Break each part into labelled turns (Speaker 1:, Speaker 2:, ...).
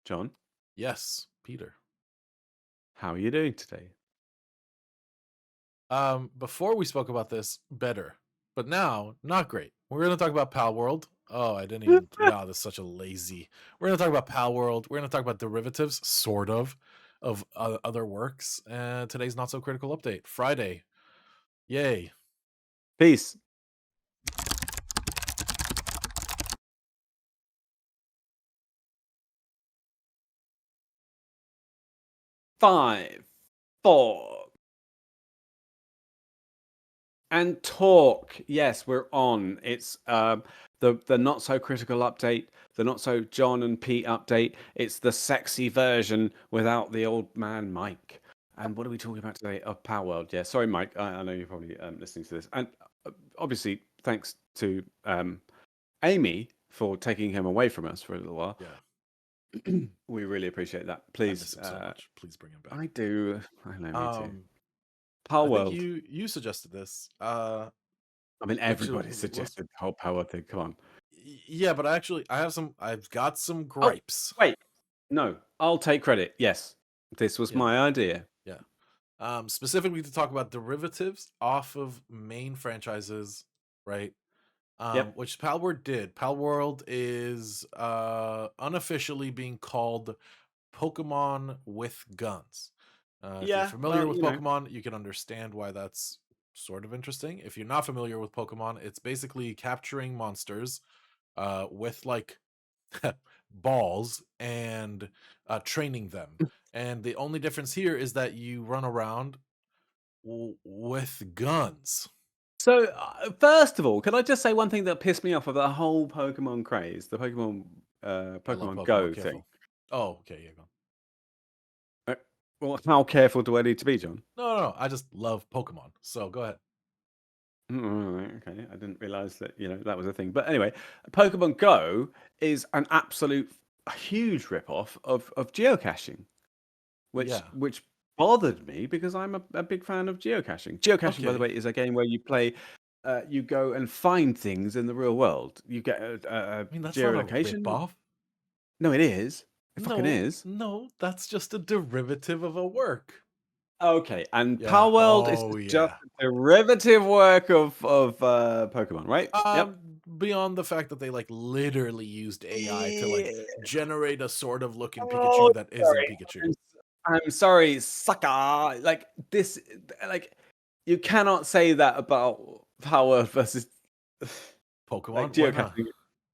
Speaker 1: John,
Speaker 2: Yes, Peter.
Speaker 1: how are you doing today?
Speaker 2: Before we spoke about this, better, but now not great. We're gonna talk about Palworld. Oh, I didn't even. Wow, that's such a lazy. We're gonna talk about Palworld. We're gonna talk about derivatives, sort of other works. And today's not so critical update, Friday. Yay!
Speaker 1: Peace. 5, 4, and talk. Yes, we're on. It's the not so critical update, the not so John and Pete update. It's the sexy version without the old man Mike. And what are we talking about today? Oh, Power World. Yeah, sorry, Mike. I know you're probably listening to this, and obviously thanks to Amy for taking him away from us for a little while.
Speaker 2: Yeah,
Speaker 1: We really appreciate that.
Speaker 2: I
Speaker 1: Please,
Speaker 2: miss him so much. Please bring him back.
Speaker 1: I do. I know, me too.
Speaker 2: Um,
Speaker 1: Power
Speaker 2: I think
Speaker 1: World.
Speaker 2: you suggested this.
Speaker 1: I mean,
Speaker 2: Which
Speaker 1: everybody
Speaker 2: was
Speaker 1: suggested the whole power thing. Come on.
Speaker 2: yeah, but I've got some
Speaker 1: Oh,
Speaker 2: gripes.
Speaker 1: wait. No, I'll take credit. Yes, this was
Speaker 2: Yeah,
Speaker 1: my idea.
Speaker 2: yeah. Specifically to talk about derivatives off of main franchises, right?
Speaker 1: Yep.
Speaker 2: Which Palworld did. Palworld is unofficially being called Pokemon with guns. If you're
Speaker 1: Yeah.
Speaker 2: familiar
Speaker 1: Well,
Speaker 2: with Pokemon, you can understand why that's sort of interesting. If you're not familiar with Pokemon, it's basically capturing monsters with like balls and training them. And the only difference here is that you run around with guns.
Speaker 1: So, first of all, can I just say one thing that pissed me off of the whole Pokemon craze, the
Speaker 2: I love
Speaker 1: Pokemon
Speaker 2: Pokemon.
Speaker 1: Go thing?
Speaker 2: Careful. Oh, okay, yeah, go.
Speaker 1: Uh, well, how careful do I need to be, John?
Speaker 2: No. I just love Pokemon. So go ahead.
Speaker 1: Right, okay, I didn't realize that that was a thing. But anyway, Pokemon Go is an absolute huge rip-off of geocaching. which
Speaker 2: Yeah.
Speaker 1: which bothered me because I'm a big fan of geocaching. Geocaching, by the
Speaker 2: Okay.
Speaker 1: way, is a game where you play, you go and find things in the real world. You get a
Speaker 2: I mean, that's not a
Speaker 1: geolocation.
Speaker 2: rip-off.
Speaker 1: No, it is. It fucking
Speaker 2: No,
Speaker 1: is.
Speaker 2: no, that's just a derivative of a work.
Speaker 1: Okay, and
Speaker 2: Yeah.
Speaker 1: Power World is
Speaker 2: Oh,
Speaker 1: just
Speaker 2: yeah.
Speaker 1: a derivative work of Pokemon, right? Yep.
Speaker 2: Beyond the fact that they like literally used AI to like
Speaker 1: Yeah.
Speaker 2: generate a sort of looking
Speaker 1: Oh,
Speaker 2: Pikachu that isn't
Speaker 1: sorry.
Speaker 2: Pikachu.
Speaker 1: I'm, I'm sorry, sucker. Like this, like you cannot say that about Power versus like
Speaker 2: Pokemon? Why not?
Speaker 1: geocaching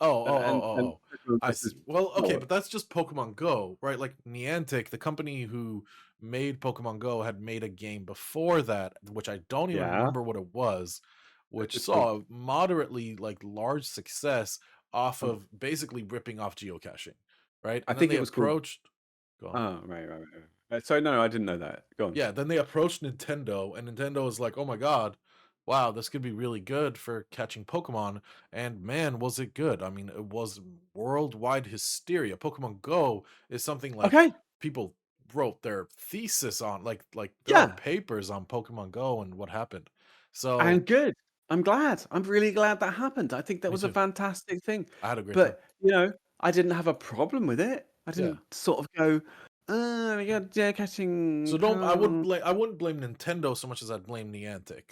Speaker 1: and
Speaker 2: Oh.
Speaker 1: Pokemon
Speaker 2: I
Speaker 1: versus
Speaker 2: see. Well, okay,
Speaker 1: Power.
Speaker 2: but that's just Pokemon Go, right? Like Niantic, the company who made Pokemon Go, had made a game before that, which I don't even
Speaker 1: Yeah,
Speaker 2: remember what it was, which
Speaker 1: it's called.
Speaker 2: saw moderately like large success off
Speaker 1: Oh,
Speaker 2: of basically ripping off geocaching, right?
Speaker 1: I
Speaker 2: And then
Speaker 1: think
Speaker 2: they
Speaker 1: it was called.
Speaker 2: approached. Go on.
Speaker 1: Oh, right. Sorry, no, I didn't know that. Go on.
Speaker 2: Yeah, then they approached Nintendo, and Nintendo was like, "Oh my god, wow, this could be really good for catching Pokemon." And man, was it good. I mean, it was worldwide hysteria. Pokemon Go is something like
Speaker 1: Okay.
Speaker 2: people wrote their thesis on, like there are
Speaker 1: Yeah,
Speaker 2: papers on Pokemon Go and what happened. So,
Speaker 1: and good. I'm glad. I'm really glad that happened. I think that
Speaker 2: me
Speaker 1: was a
Speaker 2: too.
Speaker 1: fantastic thing.
Speaker 2: I had a great time.
Speaker 1: But I didn't have a problem with it. I
Speaker 2: Yeah.
Speaker 1: didn't sort of go, we got
Speaker 2: So
Speaker 1: geocaching.
Speaker 2: don't I wouldn't blame Nintendo so much as I'd blame Niantic,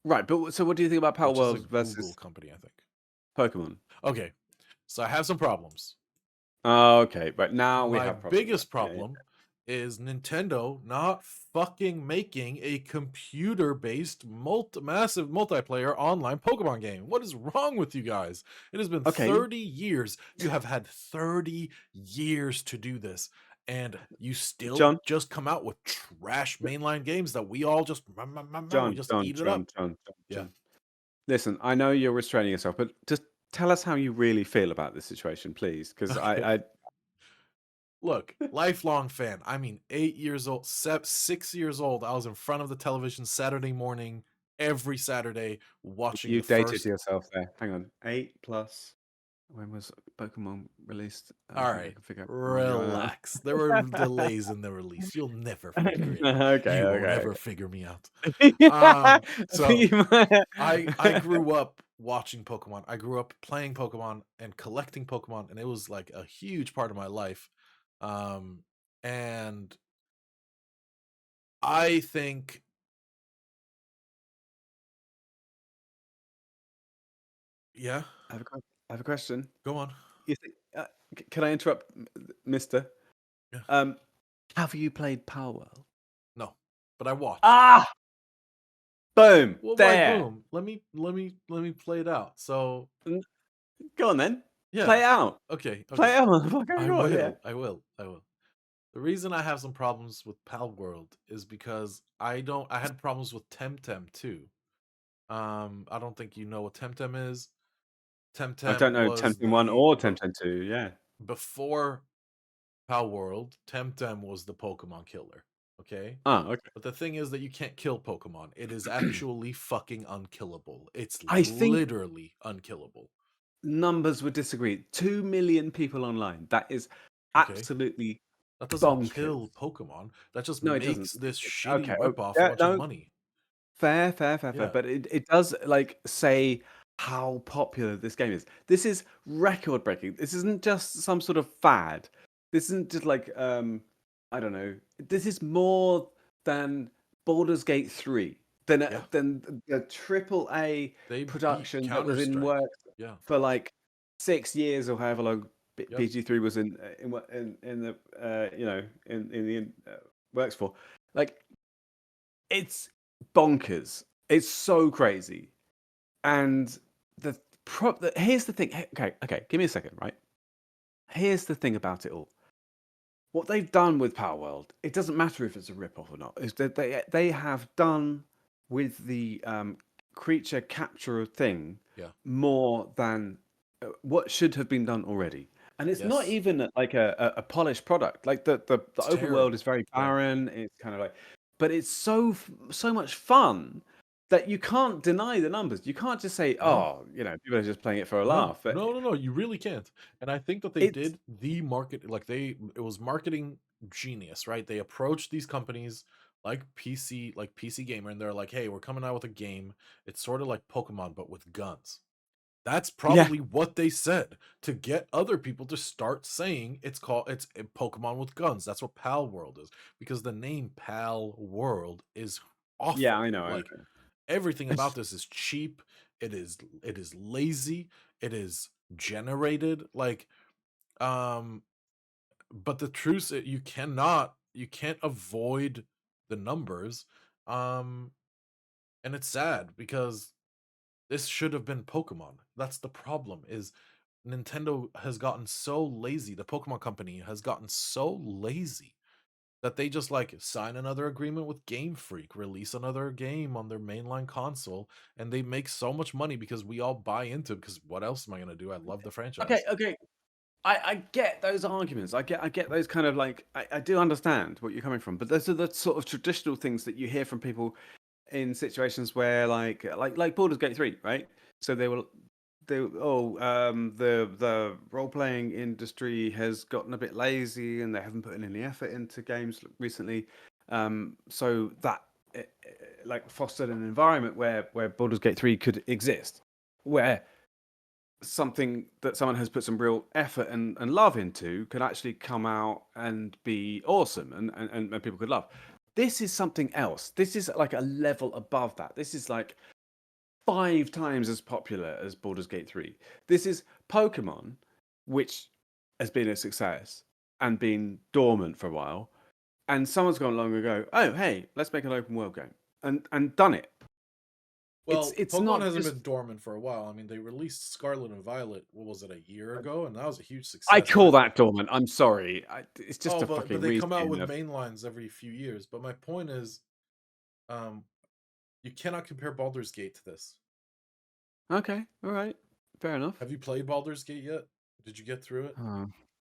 Speaker 1: Right, but so what do you think about Power
Speaker 2: which is a
Speaker 1: World
Speaker 2: Google
Speaker 1: versus
Speaker 2: company, I think.
Speaker 1: Pokemon?
Speaker 2: Okay, so I have some problems.
Speaker 1: Oh, okay, but now we
Speaker 2: My
Speaker 1: have problems.
Speaker 2: biggest
Speaker 1: Yeah.
Speaker 2: problem is Nintendo not fucking making a computer-based massive multiplayer online Pokemon game. What is wrong with you guys? It has been
Speaker 1: Okay,
Speaker 2: 30 years. You have had 30 years to do this, and you still
Speaker 1: John,
Speaker 2: just come out with trash mainline games that we all just we
Speaker 1: John,
Speaker 2: just
Speaker 1: John,
Speaker 2: eat it
Speaker 1: John,
Speaker 2: up.
Speaker 1: John, John,
Speaker 2: Yeah.
Speaker 1: John. Listen, I know you're restraining yourself, but just tell us how you really feel about this situation, please, because
Speaker 2: Okay.
Speaker 1: I
Speaker 2: Look, lifelong fan. I mean, 8 years old, 6 years old. I was in front of the television Saturday morning, every Saturday, watching
Speaker 1: you
Speaker 2: the
Speaker 1: dated
Speaker 2: first.
Speaker 1: yourself there. Hang on, 8 plus. When was Pokemon released? I
Speaker 2: All
Speaker 1: think I
Speaker 2: right,
Speaker 1: can figure out.
Speaker 2: relax. There were delays in the release. You'll never figure it out.
Speaker 1: Okay,
Speaker 2: You will never
Speaker 1: okay,
Speaker 2: figure me out.
Speaker 1: okay. I
Speaker 2: So
Speaker 1: think you might.
Speaker 2: I grew up watching Pokemon. I grew up playing Pokemon and collecting Pokemon, and it was like a huge part of my life. And I think, yeah,
Speaker 1: I have a question.
Speaker 2: go on.
Speaker 1: You think, can I interrupt, Mister?
Speaker 2: Yeah,
Speaker 1: Um, have you played Palworld?
Speaker 2: no, but I watched.
Speaker 1: Ah, boom,
Speaker 2: Well, why
Speaker 1: there.
Speaker 2: boom? Let me play it out. So
Speaker 1: N- Go on then. Play
Speaker 2: yeah,
Speaker 1: it out.
Speaker 2: okay,
Speaker 1: Play
Speaker 2: okay.
Speaker 1: it out, motherfucker.
Speaker 2: I
Speaker 1: Go on, yeah.
Speaker 2: will, I will, I will. The reason I have some problems with Palworld is because I had problems with Temtem too. I don't think you know what Temtem is.
Speaker 1: I
Speaker 2: Temtem
Speaker 1: don't know
Speaker 2: was
Speaker 1: Tempting 1 or
Speaker 2: but
Speaker 1: Tempting 2. Yeah.
Speaker 2: before Palworld, Temtem was the Pokemon killer. Okay?
Speaker 1: Ah, okay.
Speaker 2: But the thing is that you can't kill Pokemon. It is actually fucking unkillable. It's
Speaker 1: I think
Speaker 2: literally unkillable.
Speaker 1: numbers would disagree. 2 million people online. That is
Speaker 2: Okay?
Speaker 1: absolutely
Speaker 2: That doesn't
Speaker 1: bonkers.
Speaker 2: kill Pokemon. That just
Speaker 1: No, it doesn't.
Speaker 2: makes this shitty
Speaker 1: Okay. Oh,
Speaker 2: ripoff a
Speaker 1: yeah,
Speaker 2: bunch of
Speaker 1: no,
Speaker 2: money.
Speaker 1: fair, fair, fair, fair.
Speaker 2: Yeah.
Speaker 1: But it does like say how popular this game is. This is record breaking. This isn't just some sort of fad. This isn't just like I don't know. This is more than Baldur's Gate 3,
Speaker 2: Yeah.
Speaker 1: than the triple A
Speaker 2: They beat
Speaker 1: production that was in
Speaker 2: Counter-Strike.
Speaker 1: work
Speaker 2: Yeah.
Speaker 1: for like 6 years or however long
Speaker 2: Yep.
Speaker 1: PG3 was in the in the works for. Like it's bonkers. It's so crazy. And here's the thing. Okay, okay, give me a second, right? Here's the thing about it all. What they've done with Palworld, it doesn't matter if it's a rip-off or not. Is that they have done with the creature capture thing
Speaker 2: Yeah.
Speaker 1: more than what should have been done already. And it's not
Speaker 2: Yes.
Speaker 1: even like a polished product. Like the
Speaker 2: It's
Speaker 1: open world is
Speaker 2: terrible.
Speaker 1: very
Speaker 2: Yeah.
Speaker 1: barren. It's kind of like, but it's so much fun that you can't deny the numbers. You can't just say,
Speaker 2: No.
Speaker 1: oh, people are just playing it for a
Speaker 2: No,
Speaker 1: laugh. But
Speaker 2: no, no, no. You really can't. And I think that they
Speaker 1: it's
Speaker 2: did the market, like it was marketing genius, right? They approached these companies like PC Gamer, and they're like, hey, we're coming out with a game. It's sort of like Pokemon, but with guns. That's
Speaker 1: yeah,
Speaker 2: probably what they said to get other people to start saying it's a Pokemon with guns. That's what Pal World is, because the name Pal World is
Speaker 1: yeah,
Speaker 2: awful.
Speaker 1: I
Speaker 2: Like
Speaker 1: know.
Speaker 2: everything about this is cheap. It is lazy. It is generated. Um but the truth is you can't avoid the numbers. Um and it's sad because this should have been Pokemon. That's the problem is Nintendo has gotten so lazy. The Pokemon company has gotten so lazy that they just like sign another agreement with Game Freak, release another game on their mainline console, and they make so much money because we all buy into it. Because what else am I gonna do? I love the
Speaker 1: Okay,
Speaker 2: franchise.
Speaker 1: okay. I get those arguments. I get those kind of like I do understand what you're coming from, but those are the sort of traditional things that you hear from people in situations where like Baldur's Gate 3, right? So the role playing industry has gotten a bit lazy and they haven't put in any effort into games recently. So that like fostered an environment where Baldur's Gate 3 could exist, where something that someone has put some real effort and love into could actually come out and be awesome and people could love. This is something else. This is like a level above that. This is like 5 times as popular as Baldur's Gate 3. This is Pokemon, which has been a success and been dormant for a while. And someone's gone along and go, oh, hey, let's make an open world game and done it.
Speaker 2: Well,
Speaker 1: It's
Speaker 2: Pokemon
Speaker 1: not
Speaker 2: hasn't
Speaker 1: just
Speaker 2: been dormant for a while. I mean, they released Scarlet and Violet. What was it, a year ago? And that was a huge
Speaker 1: I
Speaker 2: success.
Speaker 1: call that dormant. I'm sorry. It's just
Speaker 2: Oh,
Speaker 1: a
Speaker 2: but
Speaker 1: fucking
Speaker 2: they come out
Speaker 1: reskin
Speaker 2: with
Speaker 1: of.
Speaker 2: mainlines every few years. But my point is, um, you cannot compare Baldur's Gate to this.
Speaker 1: Okay, all right, fair enough.
Speaker 2: Have you played Baldur's Gate yet? Did you get through it?
Speaker 1: Oh,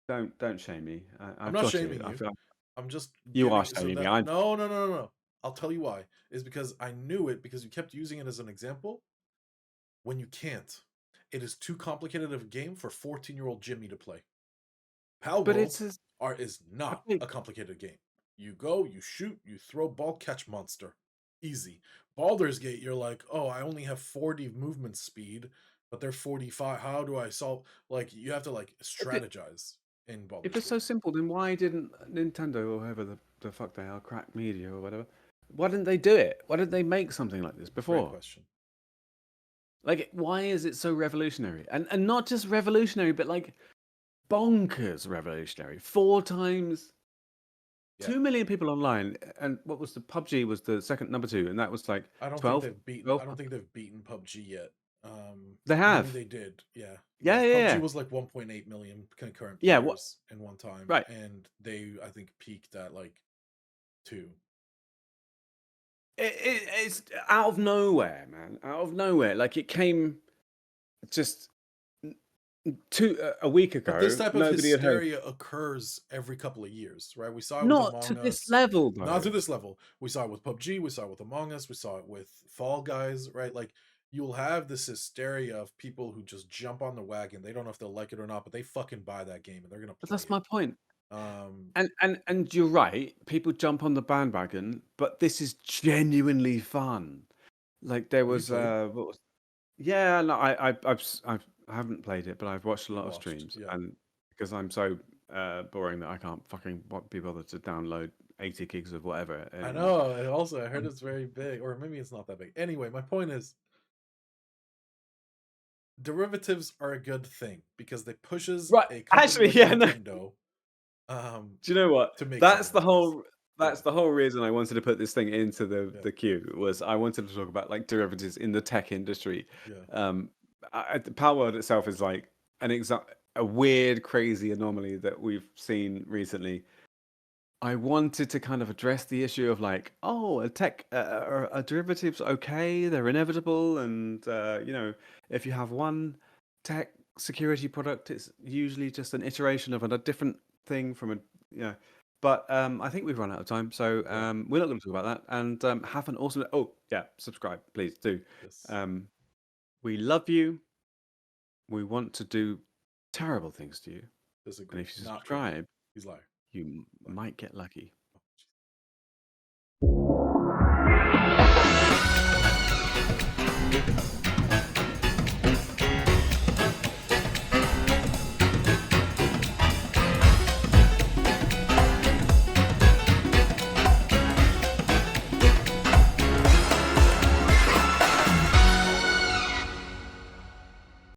Speaker 1: don't shame me.
Speaker 2: I'm
Speaker 1: I've
Speaker 2: not
Speaker 1: got to.
Speaker 2: shaming
Speaker 1: I
Speaker 2: you.
Speaker 1: feel
Speaker 2: I'm just
Speaker 1: you are
Speaker 2: giving so
Speaker 1: shaming me.
Speaker 2: that no, no, no, no, no. I'll tell you why. Is because I knew it because you kept using it as an example when you can't. It is too complicated of a game for 14-year-old Jimmy to play.
Speaker 1: but
Speaker 2: Palworld
Speaker 1: it's as
Speaker 2: is not
Speaker 1: okay.
Speaker 2: a complicated game. You go, you shoot, you throw ball, catch monster. Easy. Baldur's Gate, you're like, oh, I only have 40 movement speed, but they're 45. How do I solve? Like, you have to like
Speaker 1: But
Speaker 2: strategize. in
Speaker 1: If
Speaker 2: Baldur's
Speaker 1: it's so
Speaker 2: Gate.
Speaker 1: simple, then why didn't Nintendo or whoever the fuck they are, Crack Media or whatever, why didn't they do it? Why didn't they make something like this
Speaker 2: Great
Speaker 1: before?
Speaker 2: question.
Speaker 1: Like, why is it so revolutionary? And not just revolutionary, but like bonkers revolutionary. 4 times,
Speaker 2: Yeah.
Speaker 1: 2 million people online, and what was the PUBG was the second number two, and that was like
Speaker 2: I don't think
Speaker 1: 12,
Speaker 2: they've beaten.
Speaker 1: 12.
Speaker 2: I don't think they've beaten PUBG yet.
Speaker 1: They
Speaker 2: Maybe
Speaker 1: have.
Speaker 2: they did. Yeah,
Speaker 1: Yeah,
Speaker 2: yeah.
Speaker 1: yeah,
Speaker 2: PUBG
Speaker 1: yeah.
Speaker 2: was like 1.8 million concurrent
Speaker 1: Yeah, what?
Speaker 2: players in one time,
Speaker 1: Right.
Speaker 2: and they I think peaked at like 2.
Speaker 1: It's out of nowhere, man. Out of nowhere. Like it came just a week
Speaker 2: But this
Speaker 1: ago.
Speaker 2: type of
Speaker 1: Nobody had heard.
Speaker 2: hysteria occurs every couple of years, right? We saw it with
Speaker 1: Not to
Speaker 2: Among
Speaker 1: this
Speaker 2: Us.
Speaker 1: level,
Speaker 2: Not
Speaker 1: though.
Speaker 2: to this level. We saw it with PUBG. We saw it with Among Us. We saw it with Fall Guys, right? Like you'll have this hysteria of people who just jump on the wagon. They don't know if they'll like it or not, but they fucking buy that game and they're gonna
Speaker 1: But
Speaker 2: play
Speaker 1: that's
Speaker 2: it.
Speaker 1: my point.
Speaker 2: Um,
Speaker 1: And you're right. People jump on the bandwagon, but this is genuinely fun. Like there
Speaker 2: have you
Speaker 1: was
Speaker 2: played?
Speaker 1: what was yeah, no, I haven't played it, but I've watched a
Speaker 2: You
Speaker 1: lot of
Speaker 2: watched,
Speaker 1: streams,
Speaker 2: yeah.
Speaker 1: and because I'm so boring that I can't fucking be bothered to download 80 gigs of whatever.
Speaker 2: I
Speaker 1: And
Speaker 2: know. And also, I heard
Speaker 1: um,
Speaker 2: it's very big, or maybe it's not that big. Anyway, my point is, derivatives are a good thing because they pushes
Speaker 1: right,
Speaker 2: a company
Speaker 1: actually,
Speaker 2: like
Speaker 1: yeah, no.
Speaker 2: Nintendo do
Speaker 1: Do you know what?
Speaker 2: to make
Speaker 1: That's
Speaker 2: something
Speaker 1: the
Speaker 2: like this.
Speaker 1: whole.
Speaker 2: Yeah,
Speaker 1: That's the whole reason I wanted to put this thing into
Speaker 2: yeah,
Speaker 1: the queue was I wanted to talk about like derivatives in the tech industry.
Speaker 2: yeah,
Speaker 1: Um, the Palworld itself is like a weird, crazy anomaly that we've seen recently. I wanted to kind of address the issue of like, oh, are derivatives okay? They're inevitable, and if you have one tech security product, it's usually just an iteration of a different thing from a yeah. But I think we've run out of time, so
Speaker 2: yeah.
Speaker 1: we're not going to talk about that. And have an awesome. Oh yeah, subscribe, please do.
Speaker 2: Yes,
Speaker 1: Um, we love you. We want to do terrible things to you, and
Speaker 2: disagree.
Speaker 1: if you
Speaker 2: Not really.
Speaker 1: subscribe,
Speaker 2: He's a liar.
Speaker 1: you
Speaker 2: Liar.
Speaker 1: might get lucky.